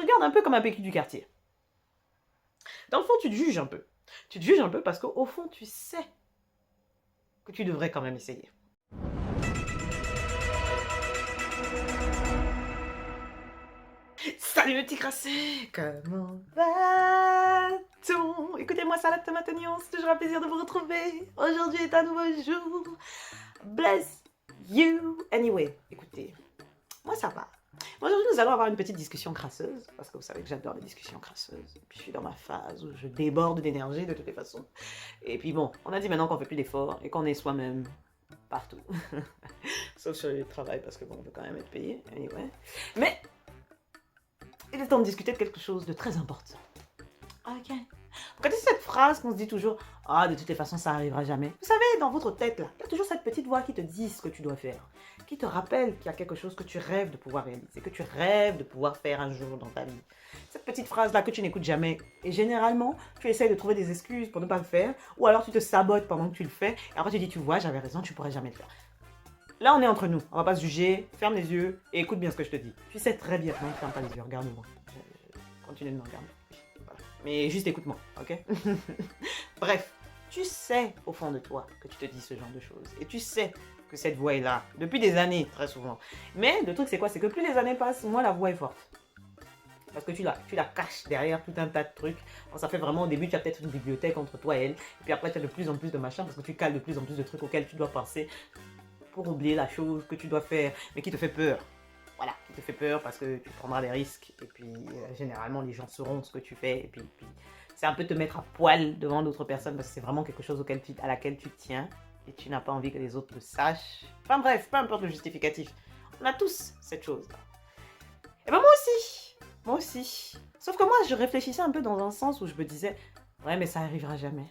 regardes un peu comme un PQ du quartier. Dans le fond, tu te juges un peu. Tu te juges un peu parce qu'au fond, tu sais que tu devrais quand même essayer. Salut le petit crassé, comment va-t-on? Écoutez-moi, salade tomate oignon, c'est toujours un plaisir de vous retrouver. Aujourd'hui est un nouveau jour. Bless you. Anyway, écoutez, moi ça va. Aujourd'hui, nous allons avoir une petite discussion crasseuse, parce que vous savez que j'adore les discussions crasseuses. Et puis je suis dans ma phase où je déborde d'énergie de toutes les façons. Et puis bon, on a dit maintenant qu'on fait plus d'efforts et qu'on est soi-même partout. Sauf sur le travail, parce que bon, on veut quand même être payé. Anyway. Mais il est temps de discuter de quelque chose de très important. Ok. Vous connaissez cette phrase qu'on se dit toujours, ah, de toutes les façons, ça n'arrivera jamais. Vous savez, dans votre tête, là, il y a toujours cette petite voix qui te dit ce que tu dois faire, qui te rappelle qu'il y a quelque chose que tu rêves de pouvoir réaliser, que tu rêves de pouvoir faire un jour dans ta vie. Cette petite phrase-là que tu n'écoutes jamais. Et généralement, tu essayes de trouver des excuses pour ne pas le faire, ou alors tu te sabotes pendant que tu le fais, et après tu dis, tu vois, j'avais raison, tu pourrais jamais le faire. Là, on est entre nous. On va pas se juger. Ferme les yeux et écoute bien ce que je te dis. Tu sais très bien. Non, ferme pas les yeux. Regarde-moi. Continue de me regarder. Voilà. Mais juste écoute-moi, ok? Bref, tu sais au fond de toi que tu te dis ce genre de choses. Et tu sais que cette voix est là. Depuis des années, très souvent. Mais le truc, c'est quoi? C'est que plus les années passent, moins la voix est forte. Parce que tu la caches derrière tout un tas de trucs. Alors, ça fait vraiment, au début, tu as peut-être une bibliothèque entre toi et elle. Et puis après, tu as de plus en plus de machins parce que tu cales de plus en plus de trucs auxquels tu dois penser pour oublier la chose que tu dois faire, mais qui te fait peur. Voilà, qui te fait peur parce que tu prendras des risques. Et puis, généralement, les gens sauront ce que tu fais. Et puis c'est un peu te mettre à poil devant d'autres personnes parce que c'est vraiment quelque chose à laquelle tu tiens. Et tu n'as pas envie que les autres le sachent. Enfin bref, peu importe le justificatif. On a tous cette chose-là. Et ben moi aussi. Moi aussi. Sauf que moi, je réfléchissais un peu dans un sens où je me disais, ouais, mais ça n'arrivera jamais.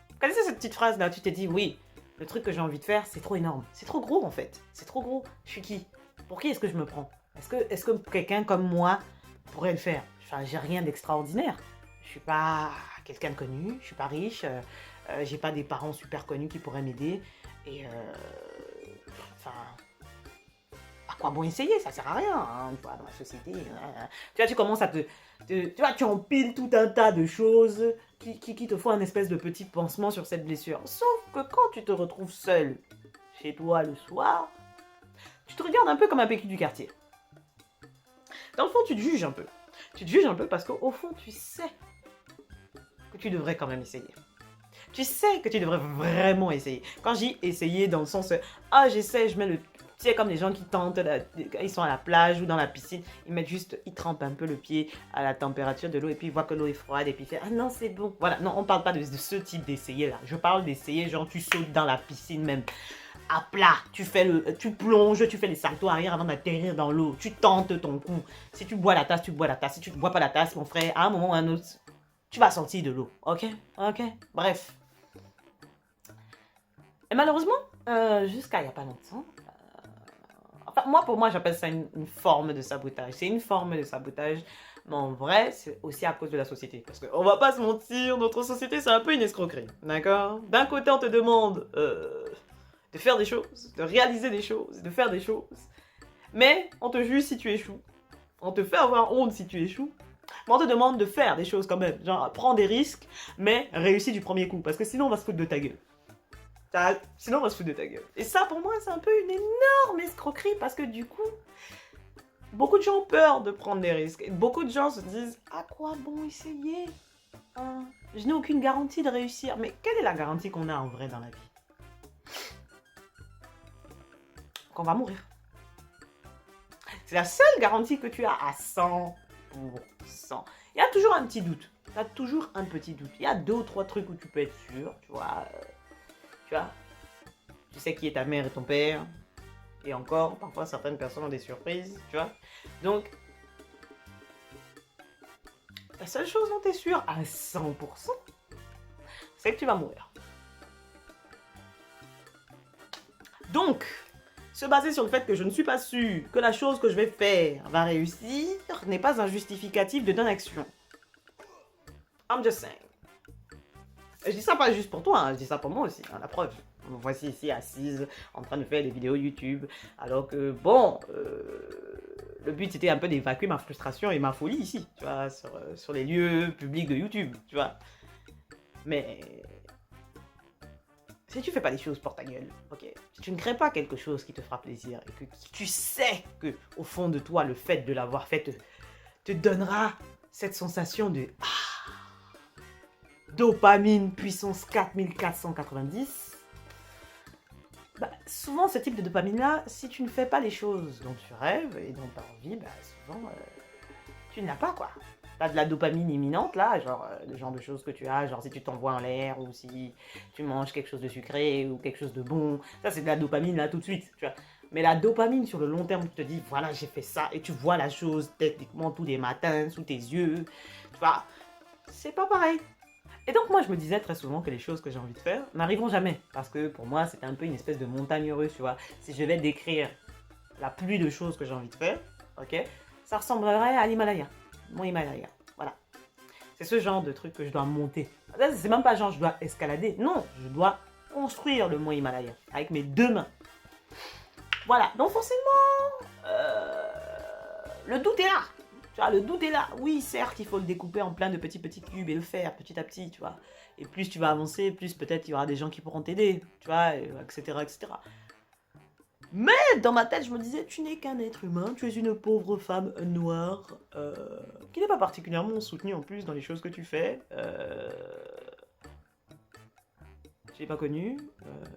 Vous connaissez cette petite phrase-là? Tu t'es dit, oui, le truc que j'ai envie de faire, c'est trop énorme. C'est trop gros, en fait. C'est trop gros. Je suis qui? Pour qui est-ce que je me prends? Est-ce que quelqu'un comme moi pourrait le faire? Enfin, j'ai rien d'extraordinaire. Je suis pas quelqu'un de connu. Je suis pas riche. J'ai pas des parents super connus qui pourraient m'aider. Et enfin, à quoi bon essayer? Ça sert à rien, hein, tu vois, dans la société. Hein. Tu vois, tu commences à tu vois, tu empiles tout un tas de choses qui te font un espèce de petit pansement sur cette blessure. Sauf que quand tu te retrouves seul chez toi le soir, tu te regardes un peu comme un PQ du quartier. Dans le fond, tu te juges un peu. Tu te juges un peu parce qu'au fond, tu sais que tu devrais quand même essayer. Tu sais que tu devrais vraiment essayer. Quand je dis essayer dans le sens, ah j'essaie, je mets le... Tu sais, comme les gens qui tentent, ils sont à la plage ou dans la piscine, ils mettent juste, ils trempent un peu le pied à la température de l'eau et puis ils voient que l'eau est froide et puis ils font, ah non c'est bon. Voilà, non, on parle pas de ce type d'essayer là. Je parle d'essayer, genre tu sautes dans la piscine même à plat, tu plonges, tu fais les saltos arrière avant d'atterrir dans l'eau, tu tentes ton coup. Si tu bois la tasse, tu bois la tasse. Si tu ne bois pas la tasse, mon frère, à un moment ou à un autre, tu vas sortir de l'eau, ok? Ok, bref. Et malheureusement, jusqu'à il n'y a pas longtemps, enfin, pour moi, j'appelle ça une forme de sabotage. C'est une forme de sabotage, mais en vrai, c'est aussi à cause de la société. Parce qu'on va pas se mentir, notre société, c'est un peu une escroquerie, d'accord? D'un côté, on te demande de faire des choses, de réaliser des choses, de faire des choses, mais on te juge si tu échoues. On te fait avoir honte si tu échoues. Mais on te demande de faire des choses quand même. Genre, prends des risques, mais réussis du premier coup. Parce que sinon, on va se foutre de ta gueule. Sinon, on va se foutre de ta gueule. Et ça, pour moi, c'est un peu une énorme escroquerie parce que du coup, beaucoup de gens ont peur de prendre des risques. Et beaucoup de gens se disent, à quoi bon essayer? Je n'ai aucune garantie de réussir. Mais quelle est la garantie qu'on a en vrai dans la vie? Qu'on va mourir. C'est la seule garantie que tu as à 100%. Il y a toujours un petit doute. Tu as toujours un petit doute. Il y a 2 ou 3 trucs où tu peux être sûr, tu vois. Tu sais qui est ta mère et ton père. Et encore, parfois certaines personnes ont des surprises, tu vois. Donc, la seule chose dont tu es sûr à 100%, c'est que tu vas mourir. Donc, se baser sur le fait que je ne suis pas sûr que la chose que je vais faire va réussir n'est pas un justificatif de non-action. I'm just saying. Je dis ça pas juste pour toi, hein, je dis ça pour moi aussi, hein, la preuve. Me voici ici assise en train de faire des vidéos YouTube, alors que bon, le but, c'était un peu d'évacuer ma frustration et ma folie ici, tu vois, sur les lieux publics de YouTube, tu vois. Mais si tu fais pas les choses pour ta gueule, ok, si tu ne crées pas quelque chose qui te fera plaisir et que tu sais que au fond de toi, le fait de l'avoir fait te donnera cette sensation de dopamine puissance 4490, bah, souvent ce type de dopamine-là, si tu ne fais pas les choses dont tu rêves et dont tu as envie, bah, souvent tu ne l'as pas, quoi. T'as de la dopamine imminente là, genre le genre de choses que tu as, genre si tu t'envoies en l'air ou si tu manges quelque chose de sucré ou quelque chose de bon, ça c'est de la dopamine là tout de suite, tu vois. Mais la dopamine sur le long terme, tu te dis voilà j'ai fait ça et tu vois la chose techniquement tous les matins sous tes yeux, tu vois, c'est pas pareil. Et donc moi je me disais très souvent que les choses que j'ai envie de faire n'arriveront jamais parce que pour moi c'était un peu une espèce de montagne russe, tu vois. Si je vais décrire la pluie de choses que j'ai envie de faire, ok, ça ressemblerait à l'Himalaya. Mon Himalaya, voilà. C'est ce genre de truc que je dois monter. C'est même pas genre je dois escalader, non, je dois construire le mont Himalaya avec mes 2 mains. Voilà, donc forcément, le doute est là. Tu vois, le doute est là. Oui, certes, il faut le découper en plein de petits cubes et le faire petit à petit, tu vois. Et plus tu vas avancer, plus peut-être il y aura des gens qui pourront t'aider, tu vois, etc., etc. Mais dans ma tête, je me disais, tu n'es qu'un être humain, tu es une pauvre femme noire qui n'est pas particulièrement soutenue en plus dans les choses que tu fais. Tu n'es pas connue,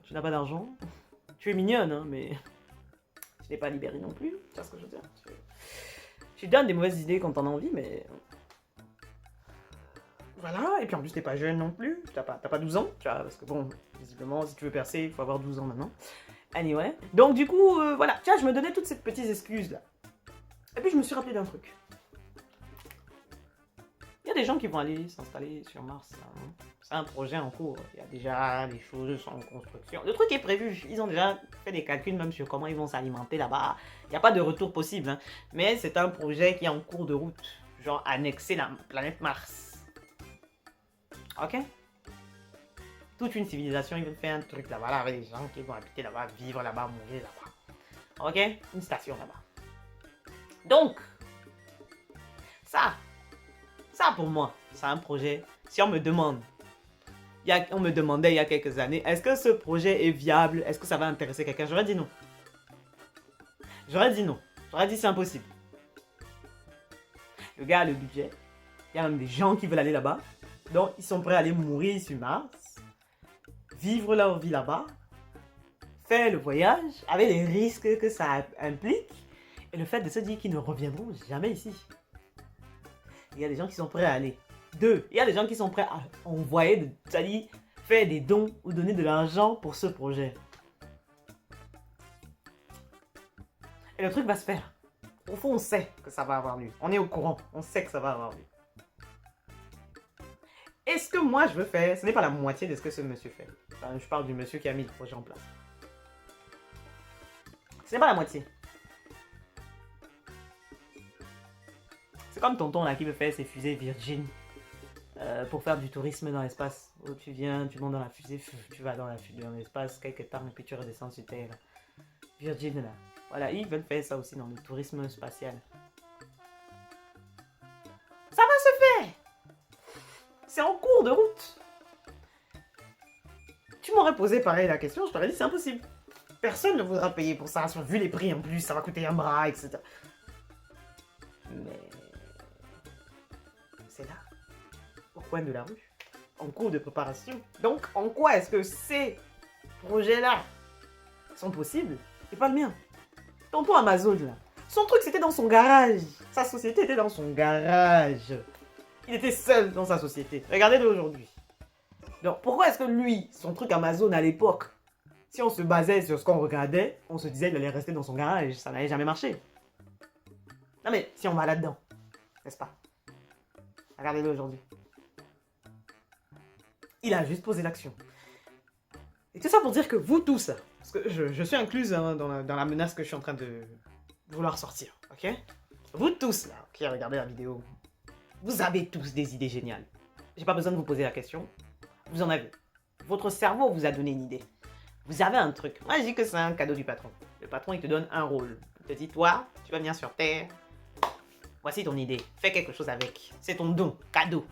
tu n'as pas d'argent. Tu es mignonne, hein, mais tu n'es pas libérée non plus. Tu vois ce que je veux dire? Tu donnes des mauvaises idées quand t'en as envie, mais... Voilà, et puis en plus t'es pas jeune non plus, t'as pas 12 ans, tu vois, parce que bon, visiblement, si tu veux percer, il faut avoir 12 ans maintenant. Anyway. Donc du coup, voilà, tu vois, je me donnais toutes ces petites excuses là. Et puis je me suis rappelé d'un truc. Il y a des gens qui vont aller s'installer sur Mars. Hein. C'est un projet en cours. Il y a déjà des choses en construction. Le truc est prévu. Ils ont déjà fait des calculs même sur comment ils vont s'alimenter là-bas. Il n'y a pas de retour possible. Hein. Mais c'est un projet qui est en cours de route. Genre annexer la planète Mars. Ok? Toute une civilisation, ils veulent faire un truc là-bas, là, avec des gens qui vont habiter là-bas, vivre là-bas, manger là-bas. Ok? Une station là-bas. Donc, ça pour moi, c'est un projet. Si on me demande, on me demandait il y a quelques années, est-ce que ce projet est viable? Est-ce que ça va intéresser quelqu'un? J'aurais dit non. J'aurais dit non. J'aurais dit c'est impossible. Le gars a le budget. Il y a même des gens qui veulent aller là-bas. Donc, ils sont prêts à aller mourir sur Mars. Vivre leur vie là-bas. Faire le voyage avec les risques que ça implique. Et le fait de se dire qu'ils ne reviendront jamais ici. Il y a des gens qui sont prêts à aller. 2. Il y a des gens qui sont prêts à envoyer, c'est-à-dire faire des dons ou donner de l'argent pour ce projet. Et le truc va se faire. Au fond, on sait que ça va avoir lieu. On est au courant. On sait que ça va avoir lieu. Et ce que moi je veux faire, ce n'est pas la moitié de ce que ce monsieur fait. Enfin, je parle du monsieur qui a mis le projet en place. Ce n'est pas la moitié. C'est comme tonton là qui veut faire ses fusées Virgin pour faire du tourisme dans l'espace. Où tu viens, tu montes dans la fusée, tu vas dans l'espace quelques temps et puis tu redescends sur Terre. Là. Virgin là. Voilà, ils veulent faire ça aussi dans le tourisme spatial. Ça va se faire! C'est en cours de route. Tu m'aurais posé pareil la question, je t'aurais dit c'est impossible. Personne ne voudra payer pour ça, vu les prix en plus, ça va coûter un bras, etc. Mais... c'est là, au coin de la rue, en cours de préparation. Donc, en quoi est-ce que ces projets-là sont possibles et pas le mien? Tonton Amazon, là, son truc, c'était dans son garage. Sa société était dans son garage. Il était seul dans sa société. Regardez-le aujourd'hui. Donc, pourquoi est-ce que lui, son truc Amazon à l'époque, si on se basait sur ce qu'on regardait, on se disait qu'il allait rester dans son garage, ça n'allait jamais marcher. Non mais, si on va là-dedans, n'est-ce pas? Regardez-le aujourd'hui. Il a juste posé l'action. Et tout ça pour dire que vous tous, parce que je suis incluse hein, dans la menace que je suis en train de vouloir sortir, ok? Vous tous là, qui regardez la vidéo, vous avez tous des idées géniales. J'ai pas besoin de vous poser la question. Vous en avez. Votre cerveau vous a donné une idée. Vous avez un truc. Moi, je dis que c'est un cadeau du patron. Le patron, il te donne un rôle. Il te dit, toi, tu vas venir sur Terre. Voici ton idée. Fais quelque chose avec. C'est ton don, cadeau.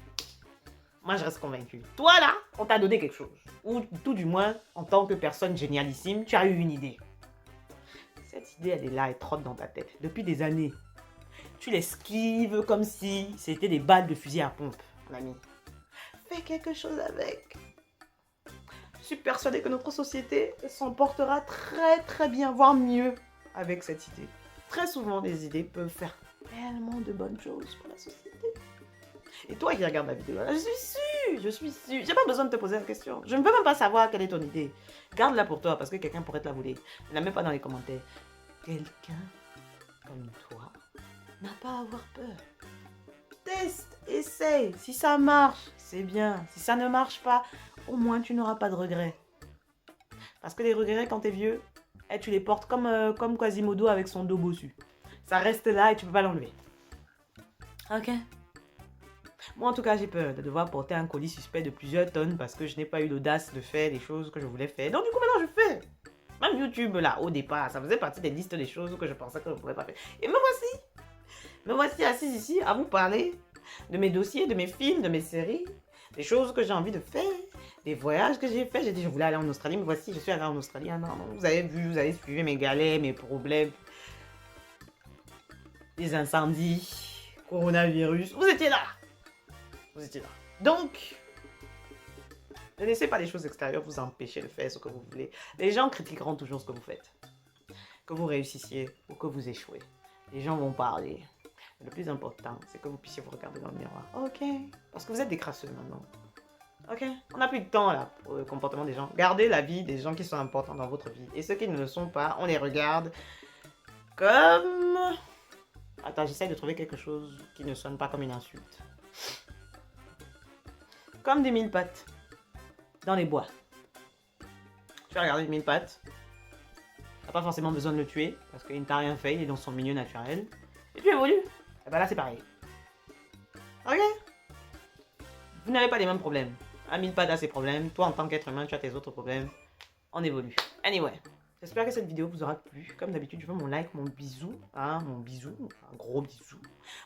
Moi, je reste convaincue. Toi, là, on t'a donné quelque chose. Ou tout du moins, en tant que personne génialissime, tu as eu une idée. Cette idée, elle est là, elle trotte dans ta tête. Depuis des années. Tu l'esquives comme si c'était des balles de fusil à pompe, mon ami. Fais quelque chose avec. Je suis persuadée que notre société s'en portera très bien, voire mieux avec cette idée. Très souvent, les idées peuvent faire tellement de bonnes choses pour la société. Et toi qui regardes la vidéo, là, je suis sûre. J'ai pas besoin de te poser la question. Je ne veux même pas savoir quelle est ton idée. Garde-la pour toi parce que quelqu'un pourrait te la voler. Ne la mets pas dans les commentaires. Quelqu'un comme toi n'a pas à avoir peur. Teste, essaye. Si ça marche, c'est bien. Si ça ne marche pas, au moins tu n'auras pas de regrets. Parce que les regrets quand t'es vieux, tu les portes comme Quasimodo avec son dos bossu. Ça reste là et tu peux pas l'enlever. Ok. Moi en tout cas j'ai peur de devoir porter un colis suspect de plusieurs tonnes parce que je n'ai pas eu l'audace de faire les choses que je voulais faire. Donc du coup maintenant je fais. Même YouTube là au départ, ça faisait partie des listes des choses que je pensais que je ne pourrais pas faire. Et me voici. Me voici assise ici à vous parler de mes dossiers, de mes films, de mes séries, des choses que j'ai envie de faire, des voyages que j'ai fait. J'ai dit je voulais aller en Australie, mais voici je suis allée en Australie. Ah non, vous avez vu, vous avez suivi mes galères, mes problèmes, les incendies, coronavirus. Vous étiez là. Vous étiez là. Donc, ne laissez pas les choses extérieures vous empêcher de faire ce que vous voulez. Les gens critiqueront toujours ce que vous faites. Que vous réussissiez ou que vous échouez. Les gens vont parler. Le plus important, c'est que vous puissiez vous regarder dans le miroir. Ok. Parce que vous êtes des crasseux maintenant. Ok. On n'a plus de temps là pour le comportement des gens. Gardez la vie des gens qui sont importants dans votre vie. Et ceux qui ne le sont pas, on les regarde comme... Attends, j'essaie de trouver quelque chose qui ne sonne pas comme une insulte. Comme des mille pattes. Dans les bois. Tu vas regarder une mille pattes. T'as pas forcément besoin de le tuer. Parce qu'il ne t'a rien fait, il est dans son milieu naturel. Et tu évolues. Et ben là c'est pareil. Ok. Vous n'avez pas les mêmes problèmes. Un mille pattes a ses problèmes. Toi en tant qu'être humain tu as tes autres problèmes. On évolue. Anyway. J'espère que cette vidéo vous aura plu. Comme d'habitude, je veux mon like, mon bisou, hein, mon bisou, un gros bisou,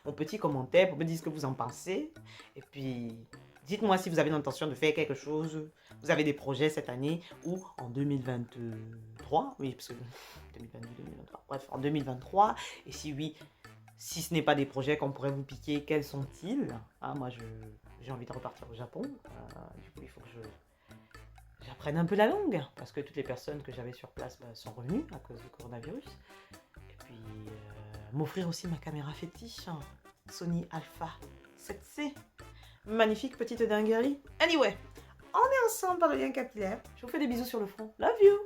mon petit commentaire pour me dire ce que vous en pensez. Et puis, dites-moi si vous avez l'intention de faire quelque chose. Vous avez des projets cette année ou en 2023. Oui, parce que 2022, 2023. Bref, en 2023. Et si oui, si ce n'est pas des projets qu'on pourrait vous piquer, quels sont-ils? Moi, j'ai envie de repartir au Japon. Du coup, il faut que j'apprenne un peu la langue, parce que toutes les personnes que j'avais sur place sont revenues à cause du coronavirus. Et puis, m'offrir aussi ma caméra fétiche, Sony Alpha 7C. Magnifique petite dinguerie. Anyway, on est ensemble par le lien capillaire. Je vous fais des bisous sur le front. Love you!